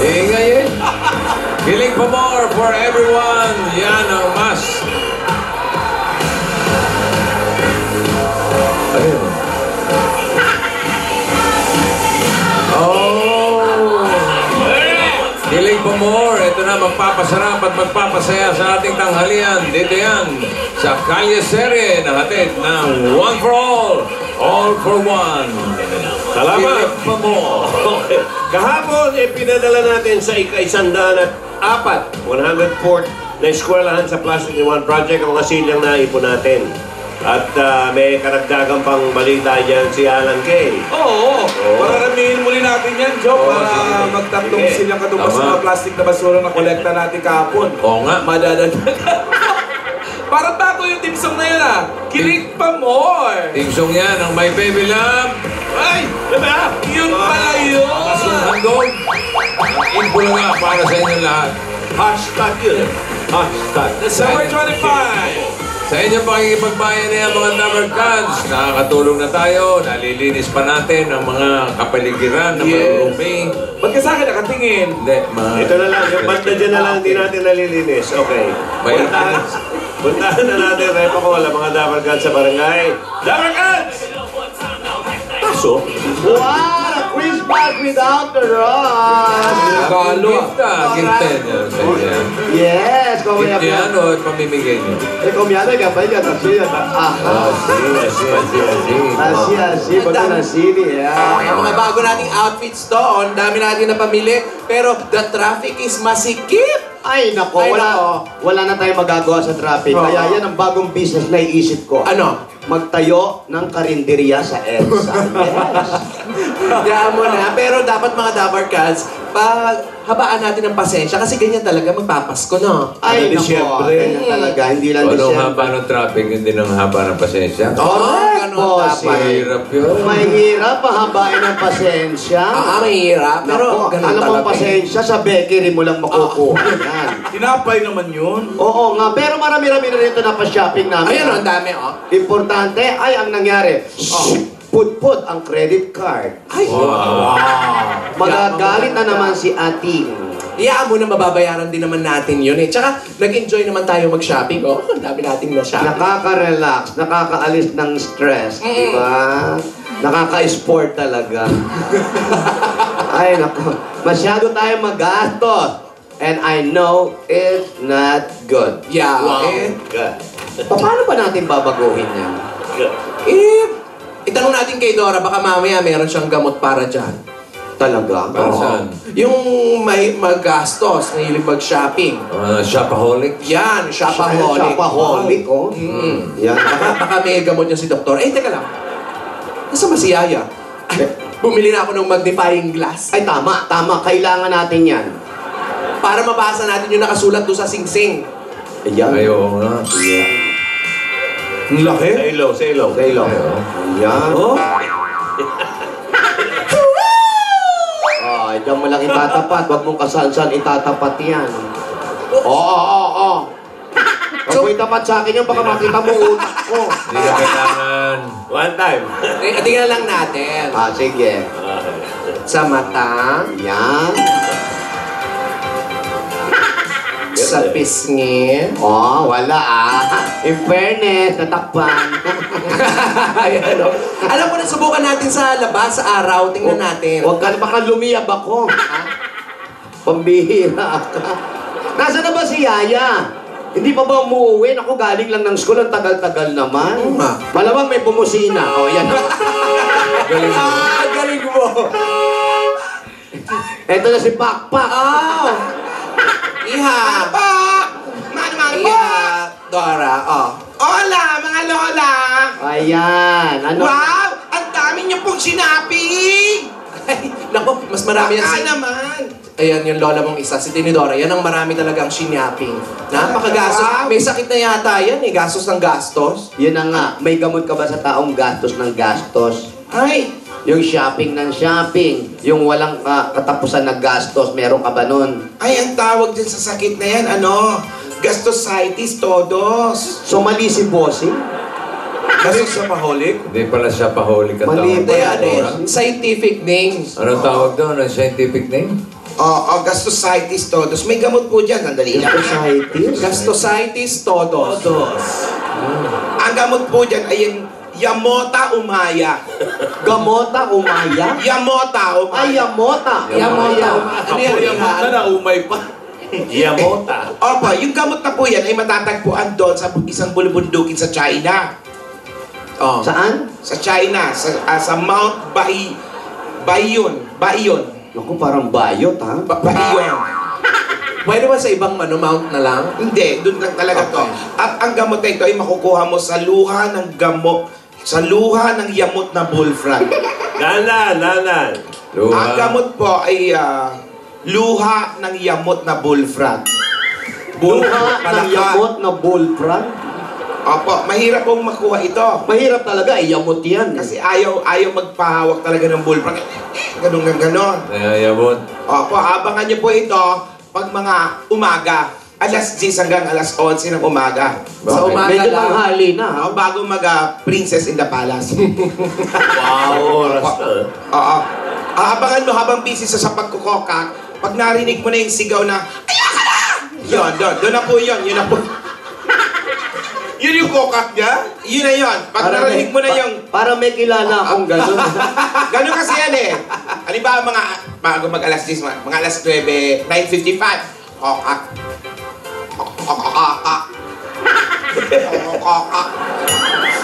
Ingay eh. Kilig pa more for everyone. Yan ang mas. Ayun. Oh. Kilig pa more. Ito na magpapasarap at magpapasaya sa ating tanghalian. Dito yan sa Kalye Serie na hatid ng One for All for One. Salamat. Kilig pa more. Okay. Kahapon, pinadala natin sa ika-104, 104th na eskwelahan sa Plastic in One Project ang mga silyang naipon natin. At may karagdagang pang balita dyan si Alan Kay. Oo. Pararamihin muli natin yan, Joe, para magtatlong silang katumbas sa mga plastic na basura na kolekta natin kahapon. Oo nga. Madadagdagan. Parang bago yung timsong na yun, ah. Kilig pa more. Tingsong yan ang may baby love. Ay! Diba? Yun pala yun. Hanggang. Ang info na nga para sa inyong lahat. Hashtag yun. Hashtag. December 25. Sa inyong pakikipagbayan niya mga number cards, nakakatulong na tayo, nalilinis pa natin ang mga kapaligiran na marurumi. Ba't ka sa akin nakatingin? Hindi, Ito na lang, yung banda dyan na lang, hindi natin nalilinis. Okay. Puntahan na natin, Repa ko, wala mga Dapper Gods sa barangay. Dapper Gods! Paso? What a Christmas without the run! Gifted yan sa inyo. Yes, como ya Gift yan o pamimigay niyo? como ya de campaña, así, así, porque así, Ang mga bago nating outfits to, ang dami natin na pamili, pero the traffic is masikip. Ay, nako, Ay, wala, nako. wala na tayong magagawa sa traffic. Oo. Kaya yan ang bagong business na iisip ko. Ano? Magtayo ng karinderya sa EDSA. Yes. Diyan mo na. Pero dapat mga Dabar Cats, habaan natin ng pasensya kasi ganyan talaga magpapasko, no? Ay, nako, Disyembre. ganyan talaga. Hindi lang Walang Disyembre. haba ng traffic, hindi ng haba ng pasensya. Correct, ganun bossing. dapat. Mahirap yun. Mahirap pahabain ang pasensya. Mahirap. Pero Nako, ganun alam mo talaga. ang pasensya, sa bakery mo lang makukuha. Yan. Tinapay naman yun. Oo nga, pero marami-rami na rito na pa-shopping namin. Ayun, ang dami, oh. Importante ay ang nangyari. Put ang credit card. Ay, Magagalit na naman si ating. Iyaan mo na mababayaran din naman natin yun eh. Tsaka, nag-enjoy naman tayo mag-shopping. Oh, ang dami nating na-shopping. Nakaka-relax, nakakaalis ng stress, di ba? Nakaka-sport talaga. Ay, naku. Masyado tayo magastos. And I know it's not good. Yeah, Wow. eh. Good. Paano ba natin babaguhin yan? Good. Itanong natin kay Dora, baka mamaya meron siyang gamot para dyan. Talaga? Para Oo. saan? Yung may magastos, nahilig mag-shopping. Shopaholic. Yan, shopaholic. Shopaholic, oh. Yan. Baka may gamot niya si doktor. Eh, teka lang. Nasa masiyaya? Bumili na ako ng magnifying glass. Ay, tama, tama. Kailangan natin yan. Para mabasa natin yung nakasulat doon sa singsing. Ayan. Ayaw nga. Ang laki. Sa ilaw, sa ilaw. Kailan? Ayan. Oh. Ay, diyan mo lang itatapat. Huwag mong kasan-san itatapat yan. Oo. Huwag mo itapat sa akin yan, baka makita mo utak ko. Hindi na kailangan. One time. Tingnan lang natin. Sige. Sa mata, Yan. sa pisngi. Wala In fairness, natakpan. Ayan, no? Alam mo na, subukan natin sa labas, sa araw. Tingnan natin. Huwag ka, baka lumiyab ako. Pambihira ka. Nasaan na ba si Yaya? Hindi pa ba umuwi? Ako galing lang ng school, ang tagal-tagal naman. Oo nga. Malamang may bumusina. Yan. Galing mo. Galing mo. Eto na si Pakpak. Iha. Iha. Dora, Hola, mga lola! Ayan. Ano? Wow! Ang dami niyo pong sinaping! Ay, naku, mas marami yan Baka naman! Ayan, yung lola mong isa, si Tinidora. Yan ang marami talagang shinyaping. Napakagastos. May sakit na yata yan eh. Gastos ng gastos. Yun na nga. May gamot ka ba sa taong gastos ng gastos? Ay, Yung shopping ng shopping. Yung walang katapusan na gastos. Meron ka ba nun? Ay, ang tawag din sa sakit na yan, gastositis todos. So mali si bossing? Gastos sa paholic. Hindi pala siya pahuli ka tawag. Mali Hindi, ano Doktora? eh, scientific names. Anong tawag doon? Ang scientific name? Gastrositis todos. May gamot po dyan. Sandali lang. Gastositis todos. Ang gamot po dyan ay yung Yamota Umaya. Gamota, umaya. Yamota Ay, Umaya. yamota. Yamota. Ano yan? Yamot na umay pa. Yamota. Opo, yung gamot na po yan ay matatagpuan doon sa isang bulubundukin sa China. Oh. Saan? Sa China, sa Mount Baiyon. Naku, parang bayot, ha? Baiyon. Pwede ba sa ibang mount na lang? Hindi, doon lang talaga to. At ang gamot na ito ay makukuha mo sa luha ng yamot na bullfrog. Danan. Luha. Ang gamot po ay luha ng yamot na bullfrog. Luha ng yamot na bullfrog. Opo, mahirap pong makuha ito. Mahirap talaga, yamot yan. Kasi ayaw magpahawak talaga ng bullfrog. Ganon. Nayayamot. Opo, abangan niyo po ito pag mga umaga. Alas 10 hanggang alas 11 ng umaga. Sa Bakit? umaga Medyo lang. tanghali na, ha? Bago Princess in the Palace. Wow, oras na. Oo. Abangan mo habang busy sa pagkukokak. Pag narinig mo na yung sigaw na, ayoko na! Yun, doon na po yun. Yun na po. Yun yung kokak niya? Yun na yun. Pag narinig mo na yung, Para may kilala akong gano'n. gano'n kasi yan eh. Halimbawa bago mag alas 10, mga alas 9, 9:55. Kokak. Kokak. Kokak.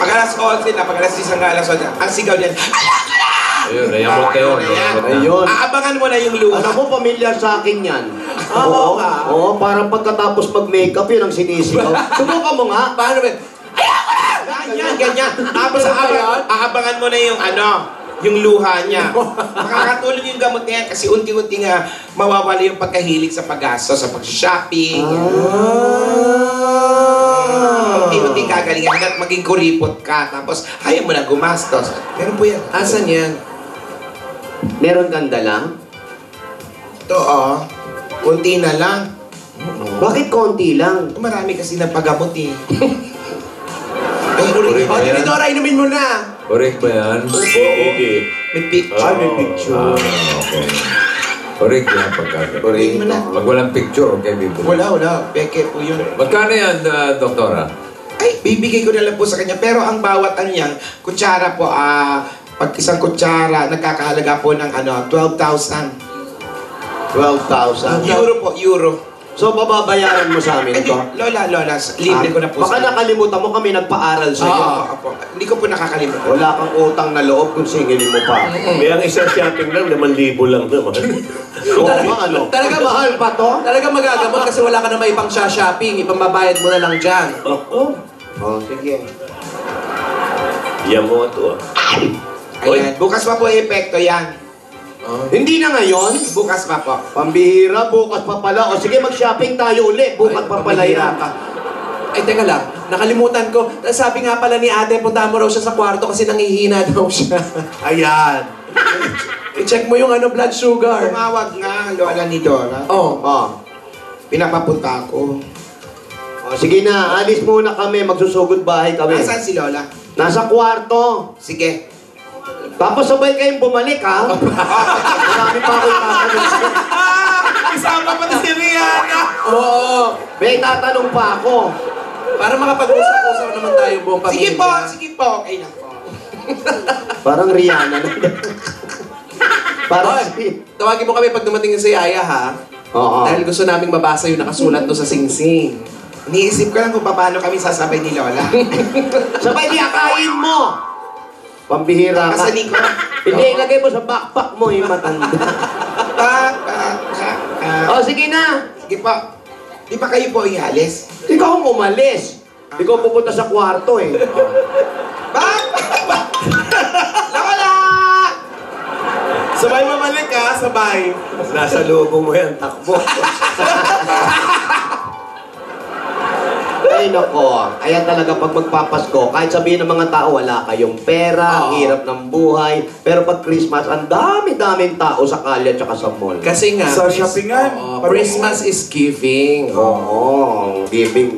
Pag alas 11 na, pag alas 10 hanggang alas 11, ang sigaw niyan, ayoko na! Ayun, nayamot na yun. Nayamot na. Ayun. Aabangan mo na yung luha. Alam mo, pamilyar sa akin yan. Oo nga. Oo, parang pagkatapos mag-makeup, yun ang sinisigaw. Subukan mo nga. Paano ba? Ganyan. Tapos aabangan mo na yung yung luha niya. Makakatulong yung gamot na yan kasi unti-unti nga mawawala yung pagkahilig sa paggasto, sa pag-shopping. Unti-unti kagalingan at maging kuripot ka. Tapos ayaw mo na gumastos. Meron po yan. Asan yan? Meron kang dala? Ito kunti na lang. Bakit konti lang? Marami kasi ng paggamot eh. Correct ba yan? Tinidora, inumin mo na. Correct ba yan? Sige. May picture. may picture. Okay. Correct yan pagkakit. Correct mo na. Pag walang picture, okay, bibili. Wala. Peke po yun. Magkano yan, doktora? Ay, bibigay ko na lang po sa kanya. Pero ang bawat kutsara po, pag isang kutsara, nagkakahalaga po ng 12,000. 12,000. Euro. So, bababayaran mo sa amin Hindi, to? Lola, libre ko na po Baka sa nakalimutan mo kami nagpaaral sa iyo. Opo. Hindi ko po nakakalimutan. Wala kang utang na loob kung singilin mo pa. May ang isang shopping lang, 5,000 lang naman. Oo nga, ano? Talaga mahal pa to? Talaga magagamot kasi wala ka na may pang shopping. Ipambabayad mo na lang dyan. Oh, sige. Yamoto. Ayan. Bukas pa po epekto yan. Hindi na ngayon? Bukas pa po. Pambihira, bukas pa pala. O sige, mag-shopping tayo ulit. Bukas pa pala yan. Ay, teka lang. Nakalimutan ko. Sabi nga pala ni ate, punta mo raw siya sa kwarto kasi nangihina daw siya. Ayan. I-check mo yung blood sugar. Tumawag nga, lola ni Dora. Oh. Pinapapunta ako. O, sige na, alis muna kami. Magsusugod bahay kami. Nasaan si Lola? Nasa kwarto. Sige. Tapos sabay kayong bumalik, ha? Marami pa ako itatanong sa'yo. Isama pa na si Rihanna. Oo. May tatanong pa ako. Para makapag-usap-usap naman tayo buong pamilya. Sige po. Okay na po. Parang Rihanna na. Parang Oy, tawagin mo kami pag dumating si Yaya, ha? Oo. Dahil gusto naming mabasa yung nakasulat doon sa singsing. Iniisip ko lang kung paano kami sasabay ni Lola. Sabay di akain mo! Pambihira ka. Kasaling ko. Hindi, ilagay mo sa backpack mo yung matanda. O, sige na. Sige po. Di ba kayo po ialis? Ikaw ang umalis. Ikaw pupunta sa kwarto eh. Lola! Sabay mamalik ha, sabay. Nasa loob mo yan, takbo. Ay nako, ayan talaga pag magpapasko, kahit sabihin ng mga tao, wala kayong pera, ang hirap ng buhay. Pero pag Christmas, ang dami-daming tao sa kalye at saka sa mall. Kasi nga, Sa shoppingan. Christmas is giving. Oo, giving,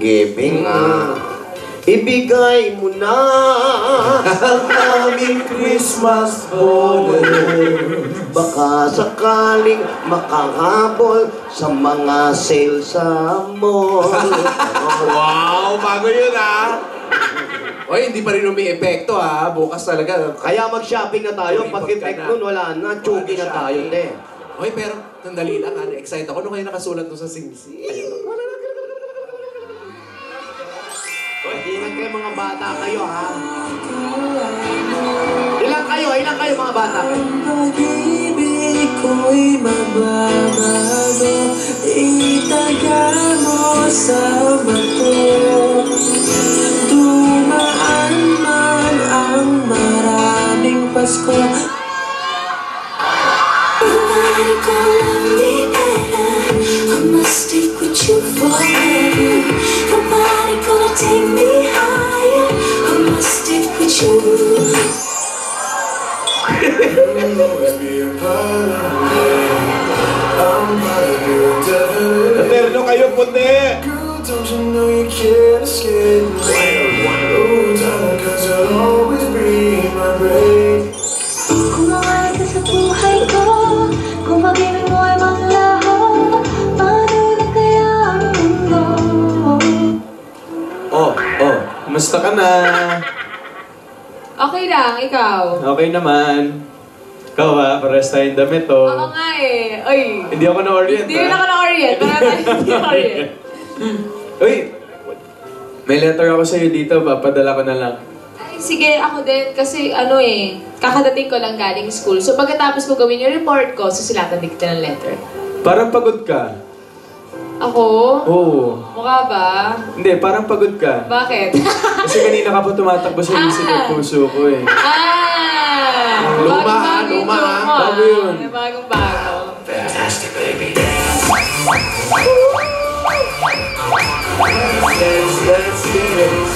ibigay mo na ang aming Christmas bonus. Baka sakaling makahabol sa mga sale sa mall. Wow, bago yun Oy, hindi pa rin umi-epekto bukas talaga. Kaya mag-shopping na tayo. Umipot Pag ka effect na. nun, wala na. Chugi na tayo, te. Oy, pero sandali lang na-excite ako. Ano kayo nakasulat doon sa sing-sing? Mag-ingat kayo mga bata kayo, ha? Ilang kayo mga bata kayo? Pag-ibig ko'y mababago, itaga mo sa bato. Dumaan man ang maraming Pasko. Nobody gonna be better. I must stick with you forever. Nobody gonna take me higher. I must stick with you. Eterno kayo, puti! Don't you know you can't escape me? Oh, darling, 'cause you'll always be my brain. Kung mawala ka sa buhay ko, kung pag-ibig mo ay maglaho, paano na kaya ang mundo? Kumusta ka na? Okay lang, ikaw. Okay naman. Ikaw pares tayong damit Oo nga eh. Oy. Hindi ako na-orient Hindi rin ako na-orient. Para tayo hindi na-orient. Uy! May letter ako sa'yo dito, papadala ko na lang. Ay, sige, ako din. Kasi kakadating ko lang galing school. So pagkatapos ko gawin yung report ko, susulatan din kita ng letter. Parang pagod ka. Ako? Oo. Mukha ba? Hindi, parang pagod ka. Bakit? Kasi kanina ka pa tumatakbo sa isip at puso ko eh. Luma. Bago yun. Bagong-bago. Fantastic, baby.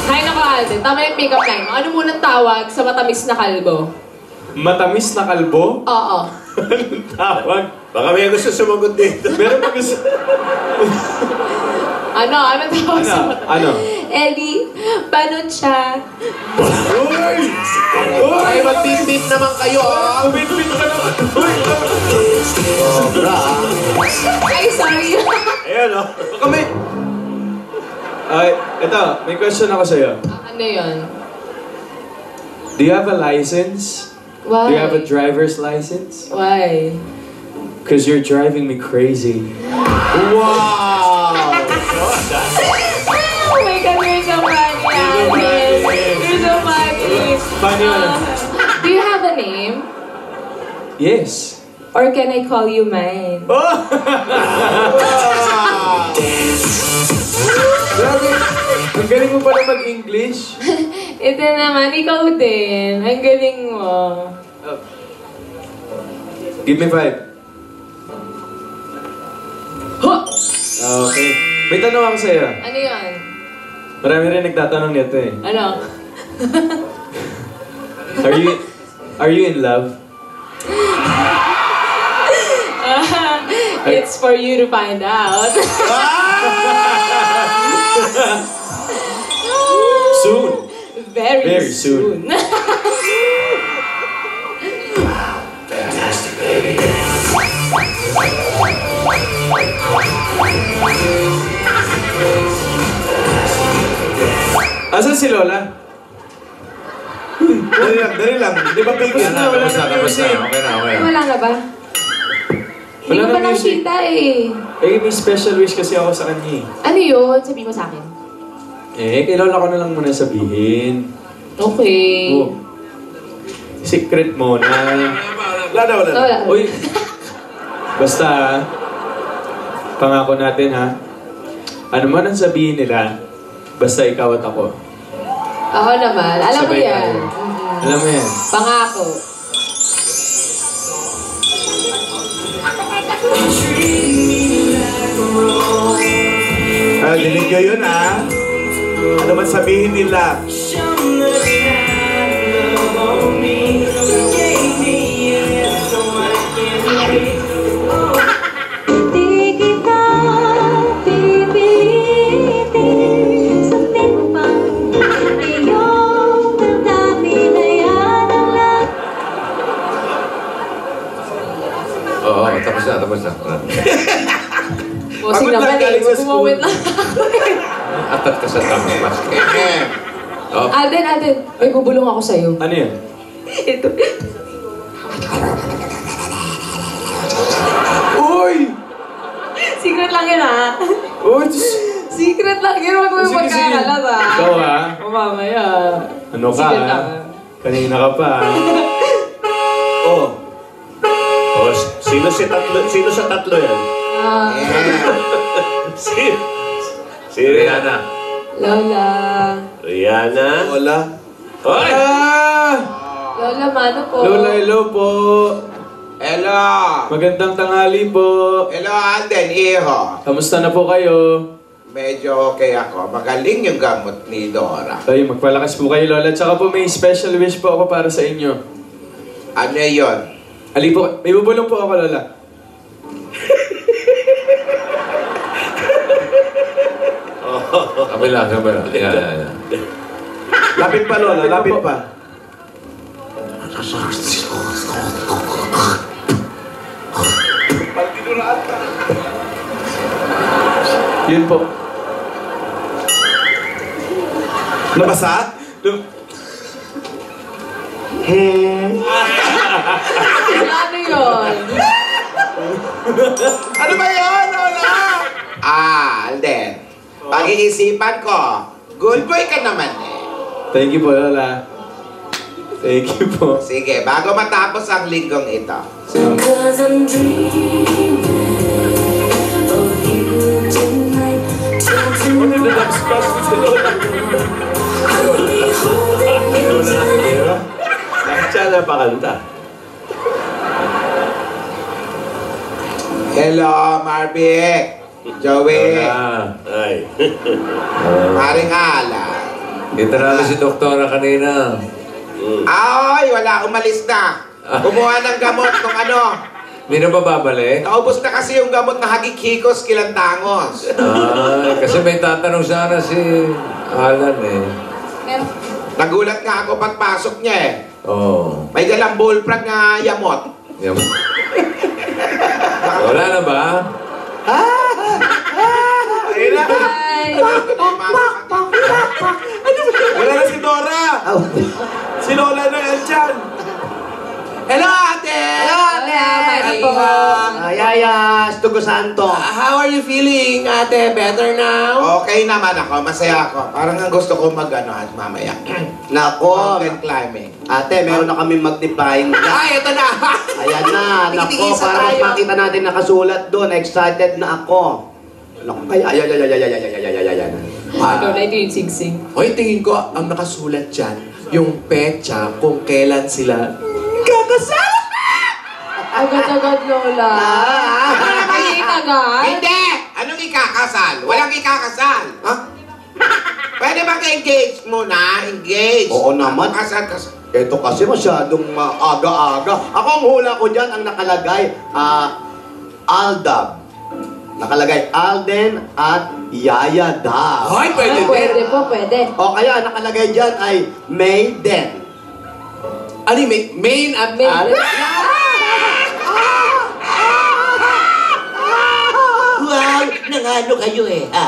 Hay nako, Alden. Tama yung pick-up line mo. Ano munang tawag sa matamis na kalbo? Matamis na kalbo? Oo. Tawag. Baka may gusto sumagot dito. Meron pa gusto. Ano tawag sa matamis? Ano? Eddie, paano siya? Ay, mag-beep-beep naman kayo, Bit-bit ka naman. Sobra, ha? Ay, sorry. Ayan, Baka may... Ay, eto, may question ako sa'yo. Ano yun? Do you have a license? Why? Do you have a driver's license? Why? Because you're driving me crazy. Wow! Oh my God, you're so funny, Alden. You're so funny. Funny yun. Do you have a name? Yes. Or can I call you mine? Grabe, ang galing mo pala mag-English. Ito naman, ikaw din. Ang galing mo. Give me 5. Huh! Okay. May tanong ako sa'yo. Ano yun? Marami rin nagtatanong nito eh. Ano? Are you in love? It's for you to find out. Soon. Very soon. Fantastic, baby. Asan si Lola? Dali lang. Di ba pigil na? Wala na music. Okay na. Wala na ba? Hindi Wala ko na pa music. nakikita eh. Eh, may special wish kasi ako sa kanya eh. Ano yun? Sabi mo sa akin. Kay Lola ko na lang muna sabihin. Okay. Oh. Secret mo na. Wala na. Wala. Uy. Basta pangako natin ha. Ano man ang sabihin nila, basta ikaw at ako. Ako naman. Alam mo Sabay yan. tayo. Alam mo yan. Pangako. Dinig nyo yun Ano man sabihin nila? Di kita pipilitin sa timpang Oo, tapos na. Bossing Pagod lang, naman galing sa Bumawit school. lang. Atat ka sa thumbs basket. Oh, Alden, may bubulong ako sa'yo. Ano yan? Ito. Uy! Secret lang yun, ha? Uy! Secret lang yun. Huwag mo Sige, sige. magkakalat, ha? Ikaw, ha? O, mamaya. Ano ka, Secret ha? lang. Kanina ka pa, ha? Oh. Oh, sino sa tatlo yan? Si Rihanna. Lola. Rihanna. Lola. Hoy! Lola, mano po? Lola, hello po. Hello! Magandang tanghali po. Hello, Alden, iho. Kamusta na po kayo? Medyo okay ako. Magaling yung gamot ni Dora. Ay, magpalakas po kayo, Lola. Tsaka po may special wish po ako para sa inyo. Ano yun? Ali po, may bubulong po ako, Lola. Kabila. Yan. Lapit pa, Lola. Lapit pa. Yun po. Nabasa? Ano yun? Ano ba yun, Lola? Alden. Pag-iisipan ko. Good boy ka naman eh. Thank you po, Lola. Thank you po. Sige, bago matapos ang linggong ito. Because I'm dreaming of you tonight. Ano na nabspas ko si Lola? Bakit siya napakanta? Hello, Marvick. Joey. Ay. Maring Ala. Kita namin si Doktora kanina. Ay, wala. Umalis na. Kumuha ng gamot kung ano. Hindi na ba babalik? Naubos na kasi yung gamot na hagikikos kilantangos. Ay, kasi may tatanong sana si Alan eh. Meron. Nagulat nga ako pagpasok niya eh. Oo. May dalang bullfrog na yamot. Yan. Wala na ba? Ayun na. Ay! Wala na si Dora. Si Lola na yan dyan. Hello, ate! Hello, ate! Ay, Po. Ayayas, Tugo Santo. how are you feeling, ate? Better now? Okay naman ako. Masaya ako. Parang ang gusto ko mag-ano at mamaya. Nako, Mountain climbing. ate, meron na kami magnifying glass. Ay, ito na! Ayan na, nako, Tigitigisa para tayo. makita natin nakasulat doon. Excited na ako. Naku, ay. Ikaw na ito yung sigsing. Hoy, tingin ko ang nakasulat dyan, yung petsa kung kailan sila kakasal! Agad-agad, Lola. Ay, agad? Hindi! Anong ikakasal? Walang ikakasal. Ha? Pwede mag-engage muna? Engage. Oo naman. Kasal. Ito kasi masyadong aga-aga. Ako ang hula ko dyan, ang nakalagay, Aldab. Nakalagay Alden at Yaya Dab. Hoy, pwede din! Pwede po, pwede. O kaya nakalagay dyan ay Maiden. Ano yung main at Main. Wow! Nangano kayo eh, ha?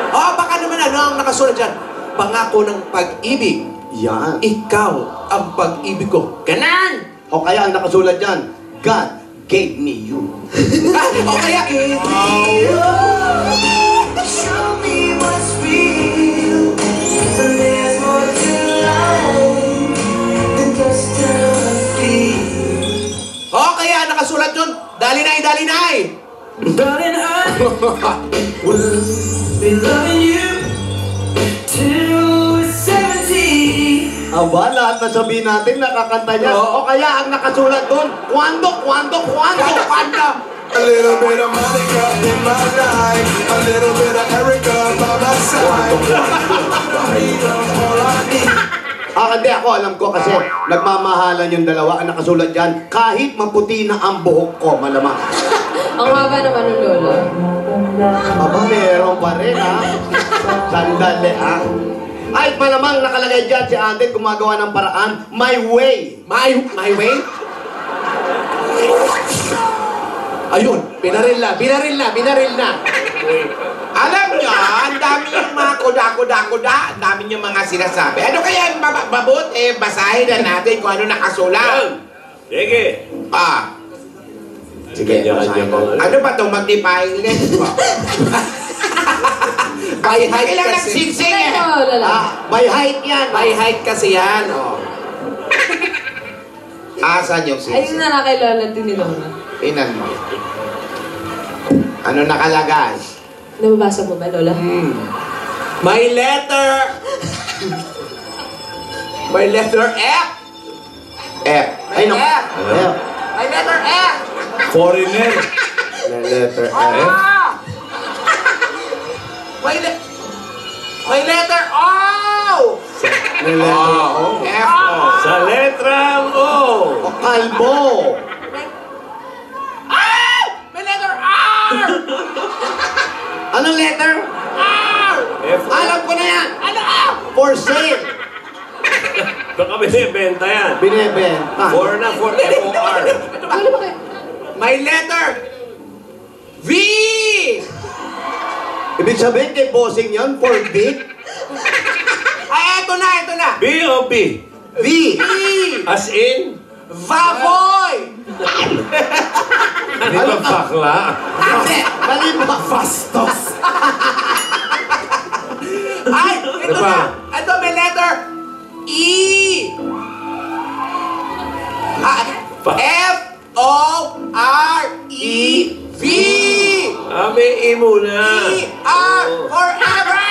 Oh, baka naman ano ang nakasulat dyan? Pangako ng pag-ibig. Yan. Ikaw ang pag-ibig ko. Ganan! O kaya ang nakasulat dyan, God gave me you. O kaya... Show me what's real. There's more to life than just how I feel. O kaya nakasulat dun, dalinay, dalinay! Darling, I will be loving you till we're 70. Aba, lahat na sabihin natin, nakakanta niya. O kaya ang nakasulat doon, Kwando. A little bit of Monica in my life. A little bit of Erica by my side. All I need. Hindi ako, alam ko kasi nagmamahalan yung dalawa. Ang nakasulat dyan, kahit maputi na ang buhok ko, malamang. Ang haba naman ng Lola. Aba, meron pa rin, ha? Sandali, ha? Ay, malamang nakalagay dyan si Anden gumagawa ng paraan, my way. My way? Ayun, binaril na. Alam nyo, ang dami yung mga kuda. Ang dami yung mga sinasabi. Ano kaya ang mabuti? Basahin na natin kung ano nakasulat. Sige. Sige, basahin ko. Ano ba itong magnifying lens mo? By height Kailangan kasi. singsing eh. By height yan. By height kasi yan. Oh. Asan yung Ayun singsing? na kay Lola Tinidora. Tingnan mo. Ano nakalagay? Nababasa mo ba, Lola? My letter... My letter F. F. Ay, no. F. F. My letter F. Foreigner. Letter F. My letter O. F. Sa letrang O. O kalbo. My letter R. Anong letter? F. Alam ko na yan. Ano? For sale. Baka binibenta yan. Binibenta. For F-O-R. Lola, bakit? My letter V. Ibig sabihin kay bossing yan, for big. Ay, ito na. B o B? V. As in? Vavoy. Hindi ba bakla? Hindi. Mali ba? Fastos. Ay, ito Ano pa? na. Ito, may letter E. F-O-R-E-V. May E muna. E-R forever.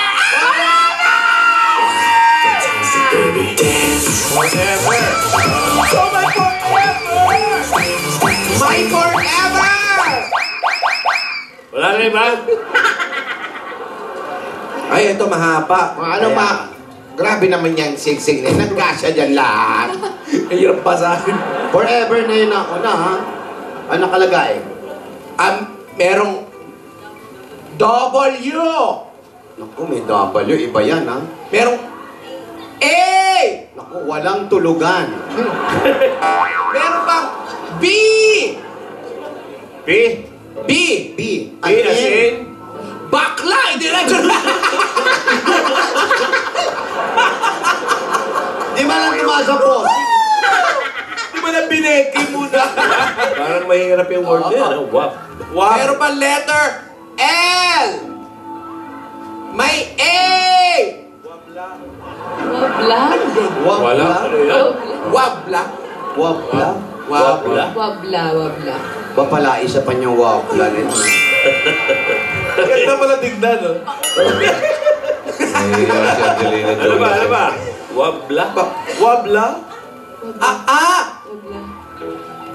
Whatever. So my forever. My forever. Wala na iba? Ay, ito mahaba. Ano ba? Grabe naman yan, singsing na. Nagkasya dyan lahat. Hirap basahin. Forever na yun ako na, ha? Ano nakalagay? Merong W. Naku, may W. Iba yan, ha? Merong A. Naku, walang tulugan. Meron pang B. B? B. B. B as in? Bakla. Diretso na. Di ba lang tumasa po? Di ba na bineki muna? Parang mahirap yung word niya. Ano? Wap. Meron pang letter L. May A. Wabla. Wala. Ano yan? Wabla. Wapla. Wapla. Wabla. Ba pala, isa pa niyang wapla nito. Ganda pala tignan, no? Nahihiya si Angelina Ano ba? Jolie. Ano ba? Wabla? Wabla? Wabla.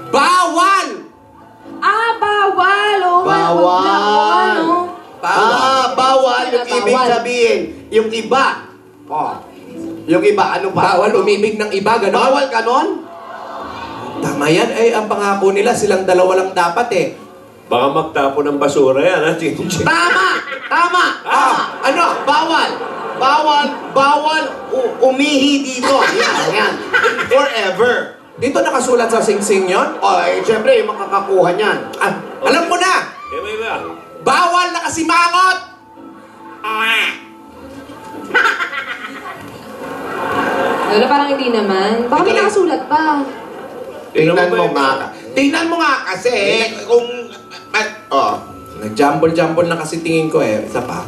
Bawal. Bawal. Oo nga, Bawal. wabla. Oo, ano? Bawal. Yung Bawal. ibig sabihin, yung iba. Oh. Yung iba, ano pa? Bawal umibig ng iba, gano'n? Bawal ka nun? Tama yan. Ay, ang pangako nila, silang dalawa lang dapat eh. Baka magtapo ng basura yan, ha? Chinchin. Tama! Ano? Bawal umihi dito. Yan. Forever. Dito nakasulat sa singsing yon. O, syempre, yung makakakuha niyan. Alam ko na. Kaya may ba? Bawal na kasimangot. Lola, parang hindi naman. Baka may nakasulat pa. Tingnan mo nga. Tingnan mo nga kasi kung... Nag-jumble na kasi tingin ko eh. Isa pa.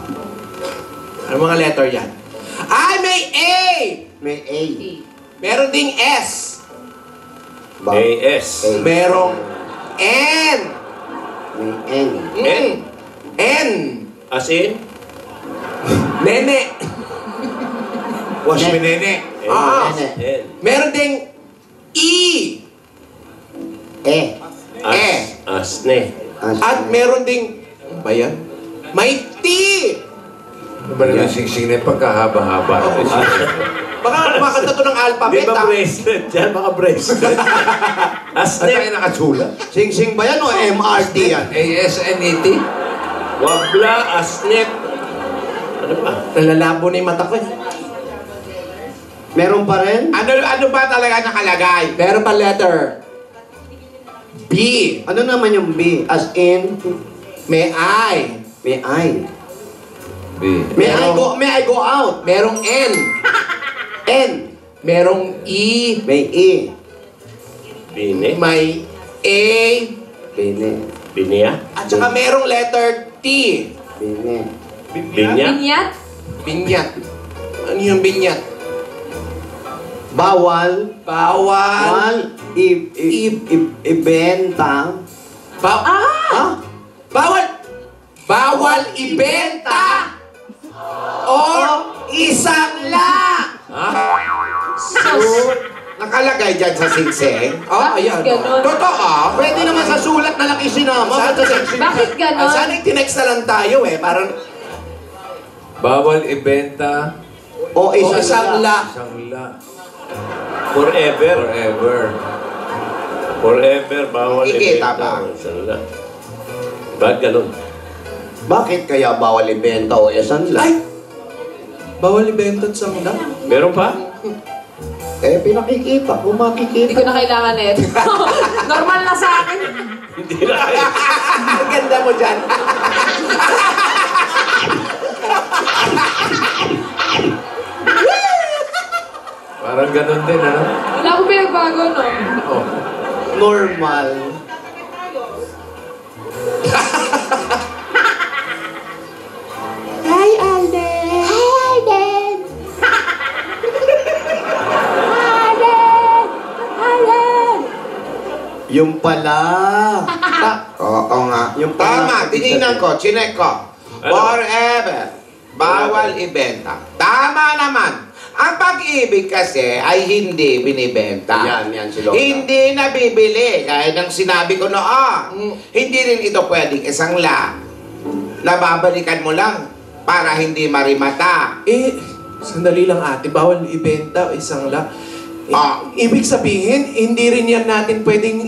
Ano mga letter yan? Ay, may A! May A. Meron ding S. A-S. Merong N. May N. N. As in? Nene. Wash me nene. Ah. N. N. Meron ding E. E. Asne. At meron ding... Ano ba yan? May T. Ano ba naman sing-sing na yung pagkahaba-haba? Baka kumakanta to ng Di alphabet ba ah. bracelet? Yan, baka bracelet. Ano tayo nakasulat? Sing-sing ba yan o MRT yan? A-S-N-E-T? Wabla, asnet. Ano ba? Nalalabo na yung mata ko eh. Meron pa rin? Ano ba talaga nakalagay? Meron pa letter B. Ano naman yung B? As in, May I. may I. B. May I go out? Merong N. N. Merong E. May E. Bine. May A. Bine. Binya. At saka merong letter T. Bine. Binya. Binyat? Binyat. Ano yung binyat? Bawal. Bawal. Ibenta. Ha? Bawal ibenta. Or isang la. Nakalagay dyan sa singsing. Ayan. Ganon. Totoo. Pwede naman sa sulat na laki sinama. Ba't sa section? Bakit ganon? Sana tinext na lang tayo eh. Parang Bawal ibenta. O isang isang la. la. Isang la. Forever. Forever. Forever. Bawal Kikita ibenta. ba? Sala. Ba't ganun? Bakit kaya bawal ibenta o isang la? Ay! Bawal ibenta at sang la. Meron pa? Eh, pinakikita. Kung makikita. Hindi ko na kailangan eh. Normal na sa akin. Hindi na kayo. Ang ganda mo dyan. Parang ganun din, ano? Wala akong pinagbago, no? Oh. Normal. Hi, Alden! Hi, Alden! Alden! Alden! Yung pala. Oo nga. Yung pala. Tama, tinignan ko, chinek ko. Forever. Bawal ibenta. Tama naman. Ang pag-ibig kasi ay hindi binibenta. Yan si Lola. Hindi nabibili. Gaya ng sinabi ko noon. Hindi rin ito pwedeng isang la. Nababalikan mo lang para hindi marimata. Sandali lang ate. Bawal ibenta o isang la. Ah. Ibig sabihin, hindi rin yan natin pwedeng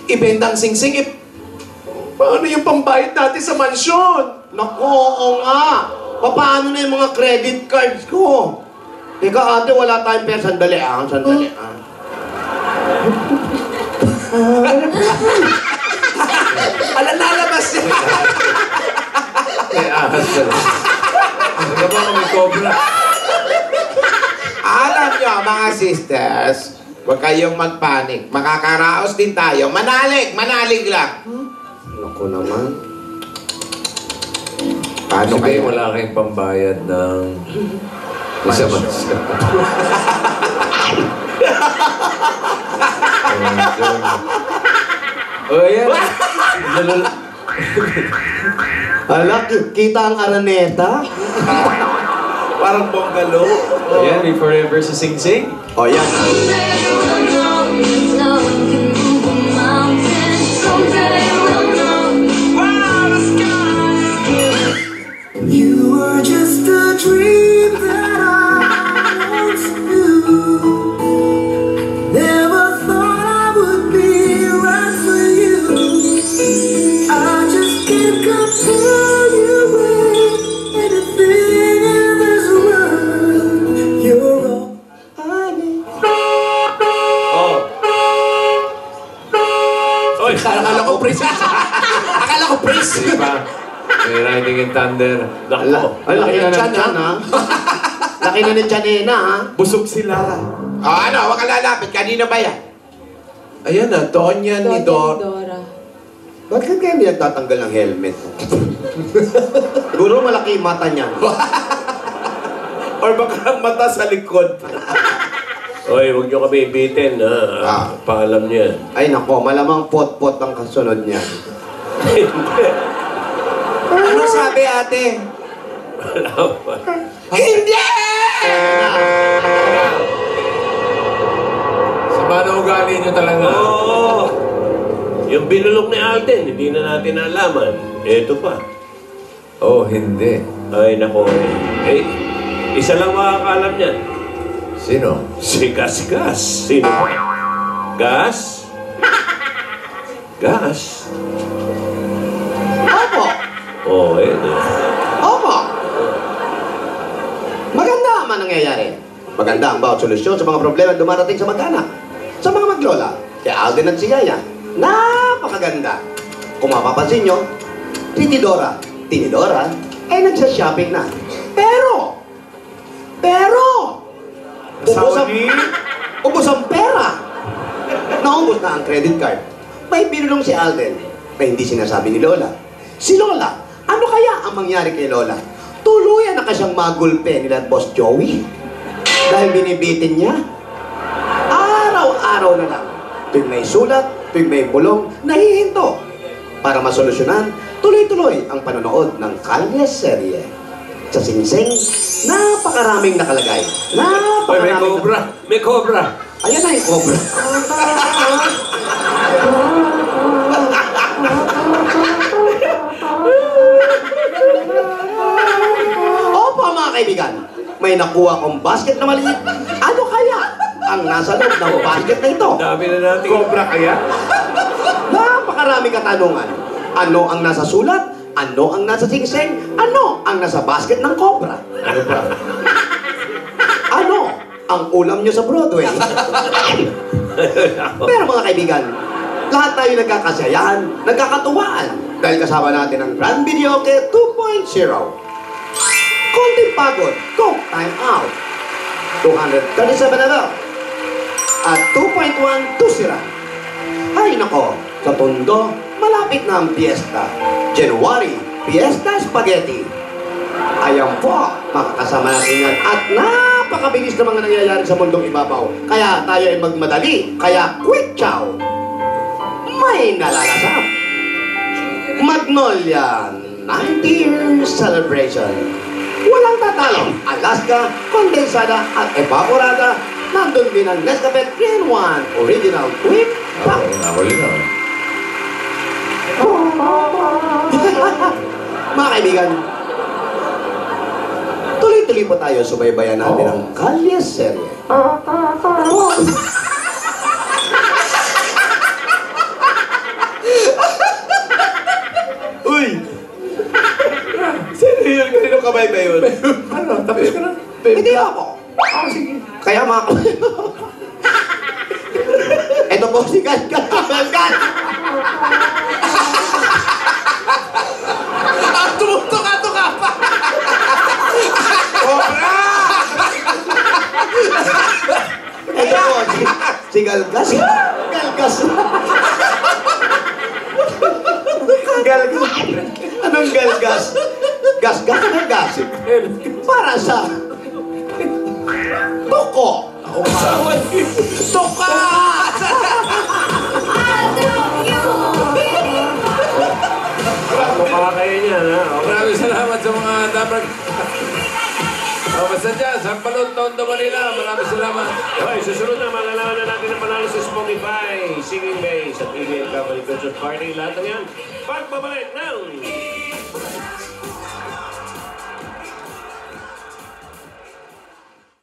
ibenta ang singsing. Paano yung pambayad natin sa mansyon? Naku, oo nga. Paano na yung mga credit cards ko? Teka ate, wala tayong pera. Sandali ah. Lalabas niya. May ahas ka lang. Ano ba kung may cobra? Alam nyo, mga sisters, huwag kayong magpanik. Makakaraos din tayo. Manalig lang. Naku naman. Paano Sabi, kayo? wala kayong pambayad ng isa mansyon. Oh, yan. Hala, kita ang araneta? Parang bongalo. Ayan, may forever sa Sing Sing. O yan. You were just a dream that I once knew. Never thought I would be right for you. I just can't compare you with anything in this world. You're all I need. Oy, Akala ko praise. Akala ko praise. Di ba? May Riding in Thunder. nako. Ay, laki na ng tiyan ha. Laki na ng tiyanena ha. Busog sila. Ano, huwag ka lalapit. Kanino ba yan? Ayan na, Donya ni Dor. Dora. Bakit kaya hindi nagtatanggal ng helmet? Siguro malaki yung mata niya. Or baka ang mata sa likod. Oy, huwag nyo kami ibitin, ha? Paalam niya. Ay nako, malamang pot-pot ang kasunod niya. Ano sabi ate? Hindi! Sama na ugali nyo talaga. Oo. Yung binulok ni Alden, hindi na natin nalaman. Ito pa. Oh, hindi. Ay, nako. Eh, isa lang makakalam niyan. Sino? Si Gas-Gas. Sino ba? Gas? Gas? Opo! Oo, eh. Opo! Maganda man nangyayari. Maganda ang bawat solusyon sa mga problema dumarating sa mag-anak, sa mga maglola. Kaya Alden at si Yaya, Napakaganda. Kung mapapansin nyo, Tinidora, ay nagsa-shopping na. Pero, ubos ang pera. Naubos na ang credit card. May binulong si Alden na hindi sinasabi ni Lola. Si Lola, ano kaya ang mangyari kay Lola? Tuluyan na kasyang magulpe nila Boss Joey. Dahil binibitin niya. Araw-araw na lang. Tuwing may sulat, tuwing may bulong, nahihinto. Para masolusyonan, tuloy-tuloy ang panonood ng Kalye Serye. Sa Singsing, napakaraming nakalagay. May cobra. May cobra. Ayan na yung cobra. Opo mga kaibigan, may nakuha kong basket na maliit. Ano kaya ang nasa loob ng basket na ito? Dami na natin. Cobra kaya? Napakaraming katanungan. Ano ang nasa sulat? Ano ang nasa singsing? Ano ang nasa basket ng cobra? Ano pa? Ano ang ulam nyo sa Broadway? Pero mga kaibigan, lahat tayo nagkakasayahan, nagkakatuwaan dahil kasama natin ang Grand Videoke 2.0. Konting pagod, Coke Time Out. 237 na daw. At 2.1 Tusira. Ay nako, sa Tondo, malapit na ang piyesta. January, Fiesta Spaghetti. Ayan po, makakasama natin yan. At napakabilis na mga nangyayari sa mundong ibabaw. Kaya tayo ay magmadali. Kaya quick chow. May nalalasap. Magnolia 90-year celebration. Walang tatalo. Alaska, kondensada at evaporada. Nandun din ang Nescafe 3-in-1 Original Quick Chow. Nakuli na. Mga kaibigan, tuloy-tuloy po tayo subaybayan natin ang Kalye Serye. Uy! Sino yun? Kanino kamay ba yun? Ano? Tapos ka na? Hindi ako. Kaya mga ito po si Galgal. Tuka pa! Cobra! Ito po si Galgas. Galgas. Galgas. Anong galgas? Gasgas na gas. Para sa tuko. Tuka! Bago makakaya niya, ha? Maraming salamat sa mga dapat. Basta dyan, sa Palot, Tondo, Manila. Maraming salamat. Okay, susunod na malalaman na natin ang panalo sa Spotify, Singing Base at ABN Company Concert Party. Lahat ng yan, pagbabalik ng